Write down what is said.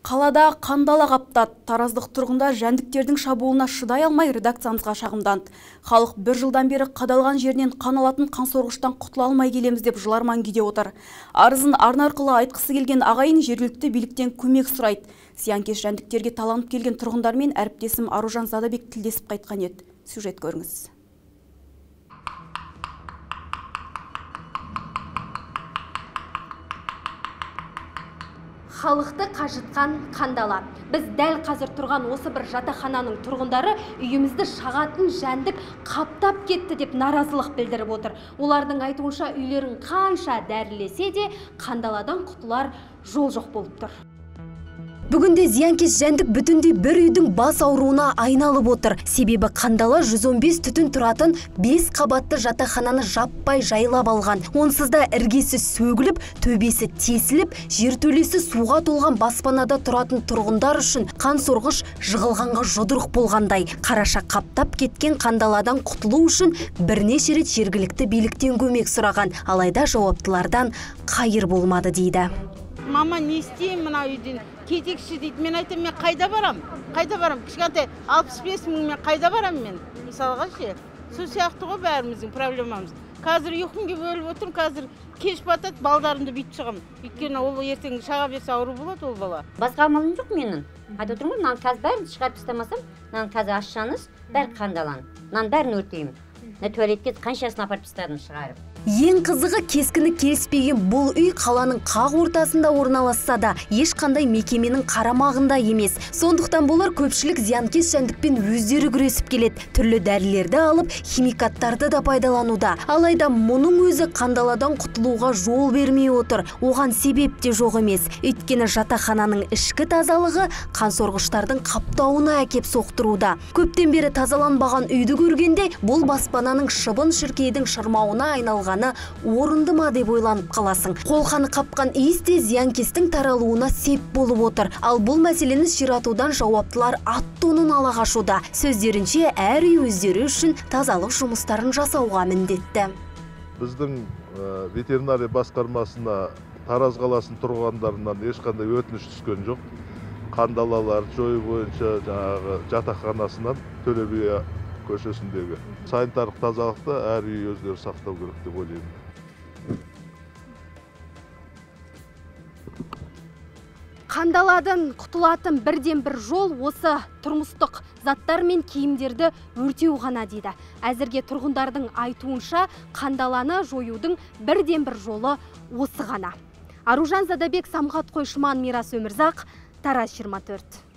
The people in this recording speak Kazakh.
Қалада қандала қаптады. Тараздық тұрғындар жәндіктердің шабуылына шыдай алмай редакциямызға шағымданды. Халық бір жылдан бері қадалған жерінен қан алатын қансорғыштан құтыла алмай келеміз деп жыларман күйде отыр. Арызын арна арқылы айтқысы келген ағайын жергілікті биліктен көмек сұрайды. Зиянкес жәндіктерге таланып келген тұрғындармен әріптесім Аружан Задабек тілдесіп қайтқан еді. Сюжет көріңіз. Халықты қажытқан қандала. Біз дәл қазір тұрған осы бір жатақхананың тұрғындары үйімізді шағатын жәндік қаптап кетті деп наразылық білдіріп отыр. Олардың айтуынша үйлерін қанша дәрілесе де қандаладан құтылар жол жоқ болып тұр. Бүгінде зиянкес жәндік бүтіндей бір үйдің бас ауруына айналып отыр. Себебі қандала 115 түтін тұратын 5 қабатты жатақхананы жаппай жайлап алған. Онсыз да іргесі сөгіліп, төбесі тесіліп, жертөлесі суға толған баспанада тұратын тұрғындар үшін қансорғыш жығылғанға жұдырық болғандай. Қараша қаптап кеткен қандаладан құтылу үшін бірнеше рет жергілікті биліктен көмек сұраған, алайда жауаптылардан қайыр болмады дейді. Мама, не істеймін мына үйден? Кетекші дейді. Мен айтам, мен қайда барам? Кішкентай 65 мың мен қайда барам мен? Мысалға ше. Сол сияқты ғой бәріміздің проблемамыз. Қазір ұйқым кеп өліп отырмын, қазір кеш батады, балдарымды бүйтіп шығамын. Өйткені ол ертең шаға берсе ауру болады ол бала. Басқа амалым жоқ менің. Айтып отырмын, мынаны қазір бәрін шығарып тастамасам, мынаны қазір ашсаңыз, бәрі қандалан. Мынаны бәрін өртеймін. Туалетке қаншасын апарып тастадым шығарып. Ең қызығы кескіні келіспеген бұл үй қаланың қақ ортасында орналасса да, ешқандай мекеменің қарамағында емес. Сондықтан болар көпшілік зиянкес жәндікпен өздері күресіп келеді. Түрлі дәрілерді алып, химикаттарды да пайдалануда. Алайда мұның өзі қандаладан құтылуға жол бермей отыр. Оған себеп те жоқ емес. Өйткені жатақхананың ішкі тазалығы қансорғыштардың қаптауына әкеп соқтыруда. Көптен бері тазаланбаған үйді көргенде, бұл баспананың шыбын шіркейдің шырмауына айналған орынды ма деп ойланып қаласың. Қолқаны қапқан иісте зиянкестің таралуына сеп болып отыр. Ал бұл мәселені ширатудан жауаптылар ат-тонын ала қашуда. Сөздерінше әр үй өздері үшін тазалық жұмыстарын жасауға міндетті. Біздің ветеринария басқармасына Тараз қаласының тұрғындарынан ешқандай өтініш түскен жоқ. Қандалалар жою бойынша жатақханасынан Төле би көшесіндегі санитарлық тазалықты әр үй өздері сақтау керек деп ойлаймын. Қандаладан құтылатын бірден бір жол осы тұрмыстық заттар мен киімдерді өртеу ғана дейді. Әзірге тұрғындардың айтуынша қандаланы жоюдың бірден бір жолы осы ғана. Аружан Задабек, Самғат Қойшыман, Мирас Өмірзақ, Тараз 24.